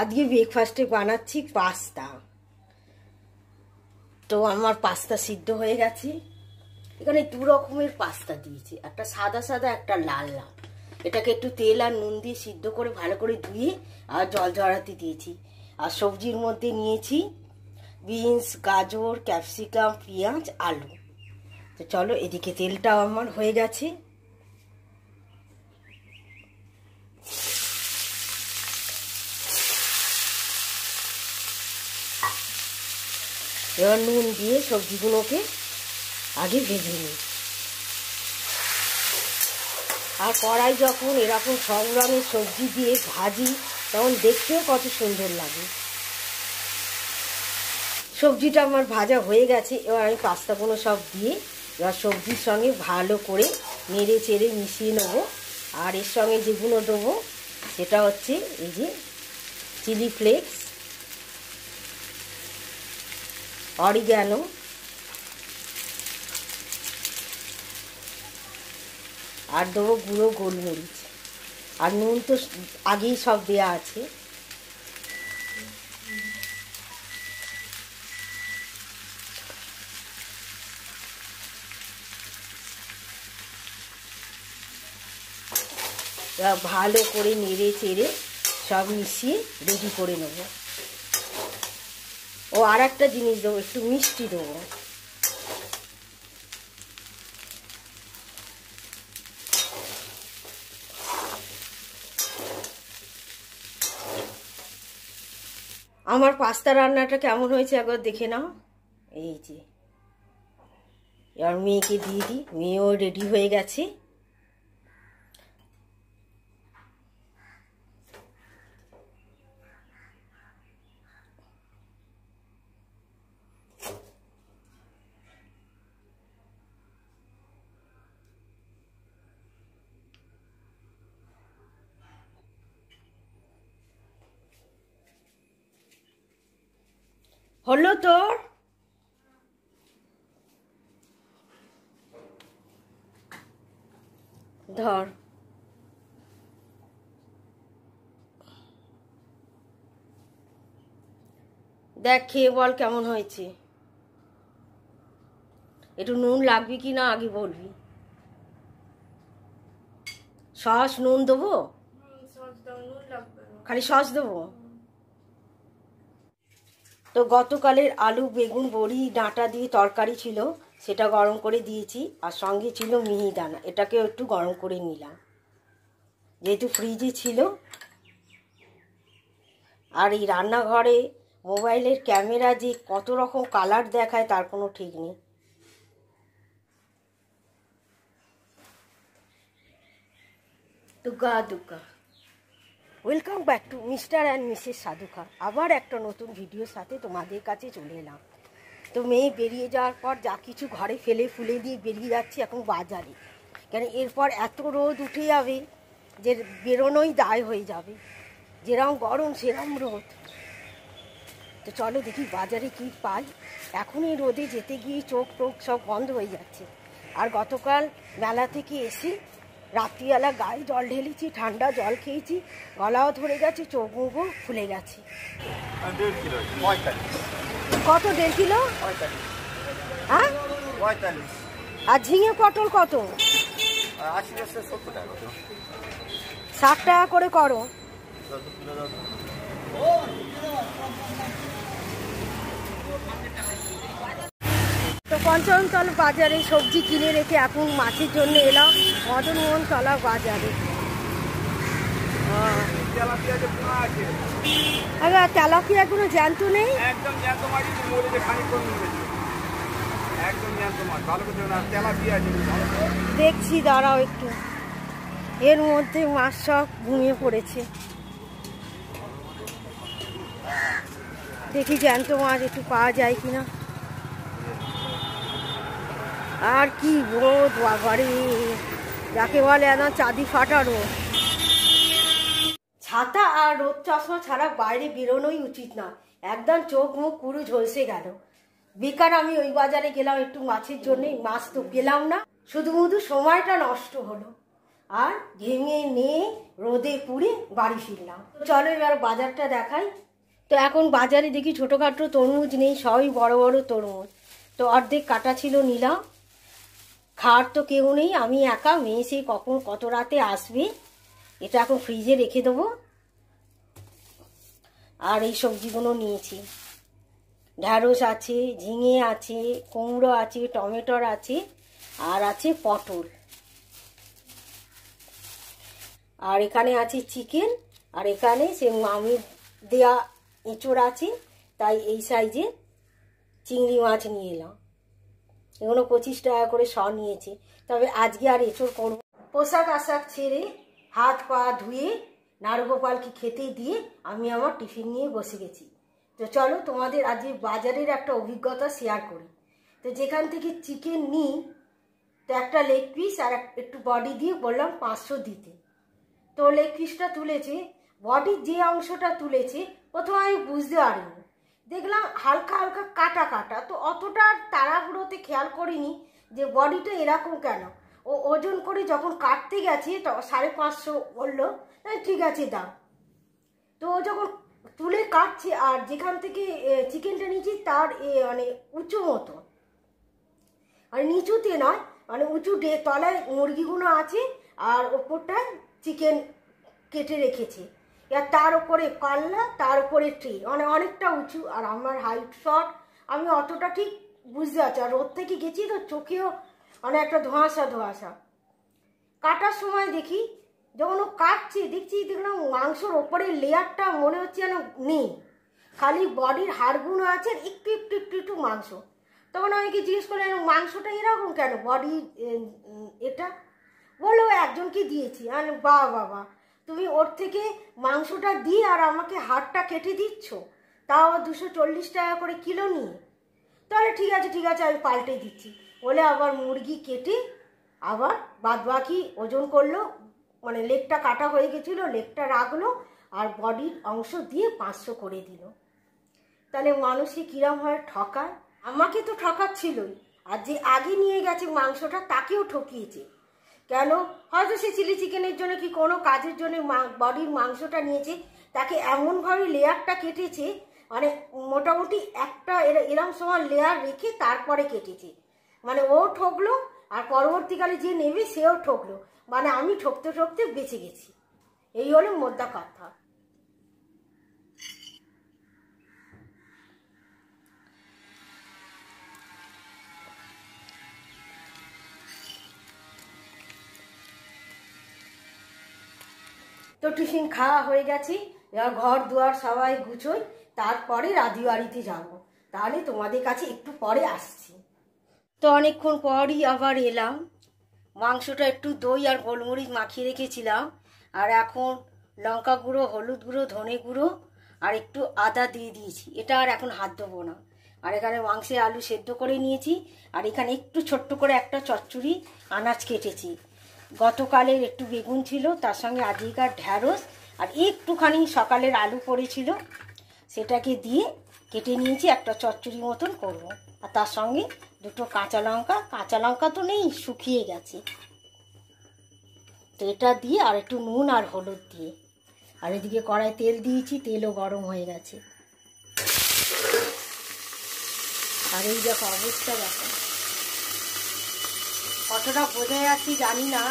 আজকে ব্রেকফাস্টে বানাচ্ছি পাস্তা। তো আমার পাস্তা সিদ্ধ হয়ে গেছে। এখানে দু রকমের পাস্তা দিয়েছি, একটা সাদা সাদা, একটা লাল লাল। এটাকে একটু তেল আর নুন দিয়ে সিদ্ধ করে ভালো করে ধুয়ে আর জল ঝরাতে দিয়েছি। আর সবজির মধ্যে নিয়েছি বিনস, গাজর, ক্যাপসিকাম, পেঁয়াজ, আলু। তো চলো, এদিকে তেলটাও আমার হয়ে গেছে। এবার নুন দিয়ে সবজিগুলোকে আগে ভেজে নিই। আর কড়াই যখন এরকম সব রঙের সবজি দিয়ে ভাজি তখন দেখতেও কত সুন্দর লাগে। সবজিটা আমার ভাজা হয়ে গেছে। এবার আমি পাস্তাগুলো সব দিয়ে এবার সবজির সঙ্গে ভালো করে নেড়ে চেড়ে মিশিয়ে নেবো। আর এর সঙ্গে যেগুলো দেবো সেটা হচ্ছে এই যে চিলি ফ্লেক্স, অরিগ্যানো, আর দেবো গুঁড়ো গোলমরিচ। আর নুন তো আগেই সব দেওয়া আছে। ভালো করে নেড়ে চেড়ে সব মিশিয়ে রেডি করে নেব। ও আর একটা জিনিস দেবো, একটু মিষ্টি দেবো। আমার পাস্তা রান্নাটা কেমন হয়েছে একবার দেখে নাও। এই যে এবার মেয়েকে দিয়ে দিই, মেয়েও রেডি হয়ে গেছে। হলো তোর? ধর। দেখ, খেয়ে বল কেমন হয়েছে। একটু নুন লাগবে কি না আগে বলবি। সস নুন দেবো? খালি সস দেবো? তো গতকালের আলু, বেগুন, বড়ি, ডাঁটা দিয়ে তরকারি ছিল, সেটা গরম করে দিয়েছি। আর সঙ্গে ছিল মিহিদানা, এটাকেও একটু গরম করে নিলাম যেহেতু ফ্রিজে ছিল। আর এই রান্নাঘরে মোবাইলের ক্যামেরা যে কত রকম কালার দেখায় তার কোনো ঠিক নেই। Dugga Dugga. Welcome back to Mr and Mrs Sadhukha. আবার একটা নতুন ভিডিওর সাথে তোমাদের কাছে চলে এলাম। তো মেয়ে বেরিয়ে যাওয়ার পর যা কিছু ঘরে ফেলে ফুলে দিয়ে বেরিয়ে যাচ্ছি এখন বাজারে। কেন এরপর এত রোদ উঠে যাবে যে বেরোনোই দায় হয়ে যাবে। যেরকম গরম সেরকম রোদ। তো চলো দেখি বাজারে কি পাই। এখন এই রোদে যেতে গিয়ে চোখ টোক সব বন্ধ হয়ে যাচ্ছে। আর গতকাল মেলা থেকে এসে রাত্রিবেলা গায়ে জল ঢেলেছি, ঠান্ডা জল খেয়েছি, গলাও ধরে গেছে, চোখ মুখও ফুলে গেছে। কত 1.5 কিলো? হ্যাঁ, 45। আর ঝিঙে পটল কত? 60 টাকা করে করো। তো পঞ্চমতল বাজারে সবজি কিনে রেখে এখন মাছের জন্য এলাম মদনমোহন তলা বাজারে। আচ্ছা, তেলাপিয়া কোনো জ্যান্ত নেই? একদম জ্যান্ত মাছ, মরে খানিকক্ষণ একদম জ্যান্ত মাছ, ভালো করে না তেলাপিয়া আছে। দেখছি, দাঁড়াও একটু। এর মধ্যে মাছ সব ঘুমিয়ে পড়েছে। দেখি জ্যান্ত মাছ একটু পাওয়া যায় কিনা। আর কি রোদ বাবারে, যাকে বলে একদম চাঁদি ফাটা রোদ। ছাতা আর রোদ চশমা ছাড়া বাইরে বেরোনোই উচিত না, একদম চোখ মুখ পুরো ঝলসে গেল। বেকার আমি ওই বাজারে গেলাম একটু মাছের জন্য, মাছ তো পেলাম না, শুধু সময়টা নষ্ট হলো। আর ঘেমে নিয়ে রোদে পুড়ে বাড়ি ফিরলাম। চলো এবার বাজারটা দেখাই। তো এখন বাজারে দেখি ছোটোখাটো তরমুজ নেই, সবই বড় বড় তরমুজ। তো অর্ধেক কাটা ছিল, নিলাম। খাওয়ার তো কেউ নেই, আমি একা, মেয়ে সেই কখন কত রাতে আসবে। এটা এখন ফ্রিজে রেখে দেবো। আর এই সবজিগুলো নিয়েছি, ঢ্যাঁড়স আছে, ঝিঙে আছে, কুমড়ো আছে, টমেটোর আছে, আর আছে পটল। আর এখানে আছে চিকেন, আর এখানে সে মামির দেয়া এঁচড় আছে, তাই এই সাইজে চিংড়ি মাছ নিয়ে এলাম। এগুলো 25 টাকা করে শ নিয়েছে। তবে আজকে আর এঁচড় করব। পোশাক আশাক ছেড়ে হাত পা ধুয়ে নারুগোপালকে খেতে দিয়ে আমি আমার টিফিন নিয়ে বসে গেছি। তো চলো তোমাদের আজকে বাজারের একটা অভিজ্ঞতা শেয়ার করি। তো যেখান থেকে চিকেন নিই, তো একটা লেগ পিস আর একটু বডি দিয়ে বললাম 500 দিতে। তো লেগ পিসটা তুলেছে, বডির যে অংশটা তুলেছে প্রথমে আমি বুঝতে পারিনি, দেখলাম হালকা হালকা কাটা কাটা। তো অতটা তাড়াহুড়োতে খেয়াল করিনি যে বডিটা এরকম কেন। ও ওজন করে যখন কাটতে গেছে তো 550 বললো, ঠিক আছে দাও। তো ও যখন তুলে কাটছে, আর যেখান থেকে চিকেনটা নিয়েছি তার মানে উঁচু মতো, আর নিচুতে নয়, মানে উঁচু তলায় মুরগিগুলো আছে আর ওপরটায় চিকেন কেটে রেখেছে। আর তার উপরে কাল্লা, তার উপরে ট্রে, মানে অনেকটা উঁচু। আর আমার হাইট শর্ট, আমি অতটা ঠিক বুঝতে পারছি। আর রোদ থেকে গেছি তো চোখেও মানে একটা ধোঁয়াশা ধোঁয়াশা। কাটার সময় দেখি, যখন ও কাটছে দেখলাম মাংসর ওপরের লেয়ারটা মনে হচ্ছে যেন নেই, খালি বডির হাড়গুলো আছে, একটু একটু একটু একটু মাংস। তখন আমি কি জিজ্ঞেস করলাম মাংসটা এরকম কেন, বডি এটা? বললো একজনকে দিয়েছি। আর বাবা, তুমি ওর থেকে মাংসটা দিয়ে আর আমাকে হাড়টা কেটে দিচ্ছ, তাও 240 টাকা করে কিলো নিয়ে। তাহলে ঠিক আছে আমি পাল্টে দিচ্ছি বলে আবার মুরগি কেটে আবার বাদবাকি ওজন করলো। মানে লেগটা কাটা হয়ে গেছিলো, লেগটা রাখলো আর বডির অংশ দিয়ে 500 করে দিল। তাহলে মানুষকে কিরমভাবে ঠকায়। আমাকে তো ঠকাচ্ছিলই, আর যে আগে নিয়ে গেছে মাংসটা তাকেও ঠকিয়েছে। কেন? হয়তো সে চিলি চিকেনের জন্য কি কোনো কাজের জন্য বডির মাংসটা নিয়েছে, তাকে এমনভাবে লেয়ারটা কেটেছে, মানে মোটামুটি একটা এরম সময় লেয়ার রেখে তারপরে কেটেছে। মানে ও ঠকলো, আর পরবর্তীকালে যে নেবে সেও ঠকলো। মানে আমি ঠকতে ঠকতে বেঁচে গেছি। এই হলো মোদ্দা কথা। তো টিফিন খাওয়া হয়ে গেছে, এবার ঘর দুয়ার সবাই গুছোই, তারপরে রাজবাড়িতে যাব। তাহলে তোমাদের কাছে একটু পরে আসছি। তো অনেকক্ষণ পরই আবার এলাম। মাংসটা একটু দই আর গোলমরিচ মাখিয়ে রেখেছিলাম, আর এখন লঙ্কা গুঁড়ো, হলুদ গুঁড়ো, ধনে গুঁড়ো আর একটু আদা দিয়ে দিয়েছি। এটা আর এখন হাত দেবো না। আর এখানে মাংসে আলু সেদ্ধ করে নিয়েছি, আর এখানে একটু ছোট্ট করে একটা চচ্চড়ি আনাজ কেটেছি। গতকালের একটু বেগুন ছিল, তার সঙ্গে আজকের ঢ্যাঁড়স, আর একটুখানি সকালের আলু পড়েছিল, সেটাকে দিয়ে কেটে নিয়েছি, একটা চচ্চড়ি মতন করব। আর তার সঙ্গে দুটো কাঁচা লঙ্কা তো নেই, শুকিয়ে গেছে। তো এটা দিয়ে আর একটু নুন আর হলুদ দিয়ে, আর এদিকে কড়াই তেল দিয়েছি, তেলও গরম হয়ে গেছে। আর এই দেখো অবস্থা, দেখো কতটা বোঝা যাচ্ছে জানি না,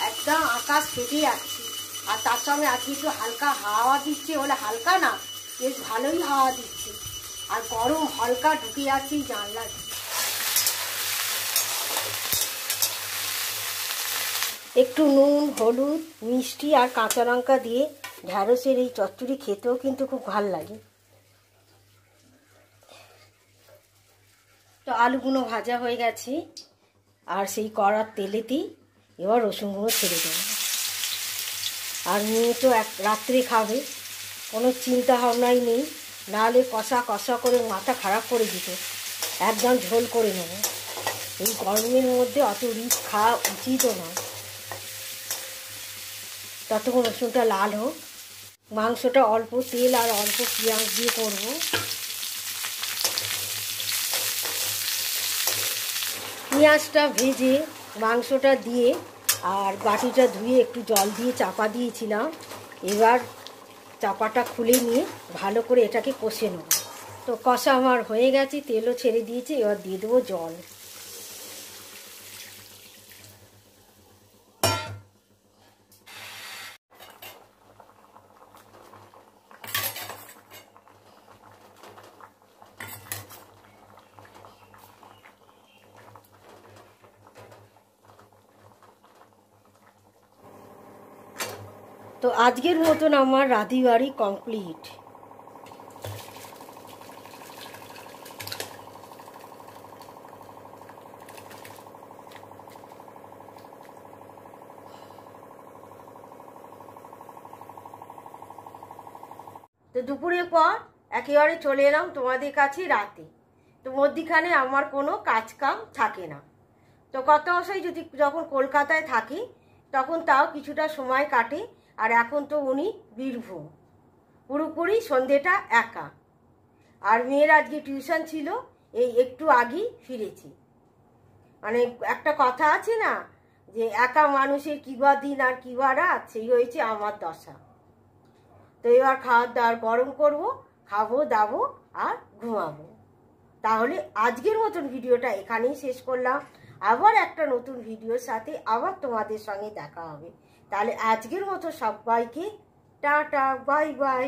একদম আকাশ ফেটে যাচ্ছে। আর তার সঙ্গে আজকে একটু হালকা হাওয়া দিচ্ছে, বলে হালকা না, বেশ ভালোই হাওয়া দিচ্ছে। আর গরম হালকা ঢুকে যাচ্ছে জানলা। একটু নুন, হলুদ, মিষ্টি আর কাঁচা লঙ্কা দিয়ে ঢ্যাঁড়সের এই চচ্চড়ি খেতেও কিন্তু খুব ভালো লাগে। তো আলুগুলো ভাজা হয়ে গেছে, আর সেই কড়ার তেলেতেই এবার রসুনগুলো ছেড়ে দেবো। আর মেয়ে তো রাত্রে খাবে, কোনো চিন্তা ভাবনাই নেই, নাহলে কষা কষা করে মাথা খারাপ করে দিত। একদম ঝোল করে নেব, এই গরমের মধ্যে অত রিচ খাওয়া উচিতও নয়। ততক্ষণ রসুনটা লাল হোক। মাংসটা অল্প তেল আর অল্প পেঁয়াজ দিয়ে করব। পেঁয়াজটা ভেজে মাংসটা দিয়ে আর বাটিটা ধুয়ে একটু জল দিয়ে চাপা দিয়েছিলাম। এবার চাপাটা খুলে নিয়ে ভালো করে এটাকে কষে নেব। তো কষা আমার হয়ে গেছে, তেলও ছেড়ে দিয়েছে। এবার দিয়ে দেবো জল। তো আজকের মতন আমার রাঁধিবাড়ি কমপ্লিট। তো দুপুরের পর একেবারে চলে এলাম তোমাদের কাছে রাতে। তো মধ্যিখানে আমার কোনো কাজ কাম থাকে না। তো কর্তামশাই যখন কলকাতায় থাকি তখন তাও কিছুটা সময় কাটে। আর এখন তো উনি বীরভূম, পুরোপুরি সন্ধেটা একা। আর মেয়ের আজকে টিউশন ছিল, এই একটু আগেই ফিরেছি। মানে একটা কথা আছে না যে একা মানুষের কিবা দিন আর কিবা রাত, সেই হয়েছে আমার দশা। তো এবার খাওয়ার দাওয়ার গরম করবো, খাবো দাবো আর ঘুমাবো। তাহলে আজকের মতন ভিডিওটা এখানেই শেষ করলাম। আবার একটা নতুন ভিডিওর সাথে আবার তোমাদের সঙ্গে দেখা হবে। তাহলে আজকের মতো সবাইকে টাটা, বাই বাই।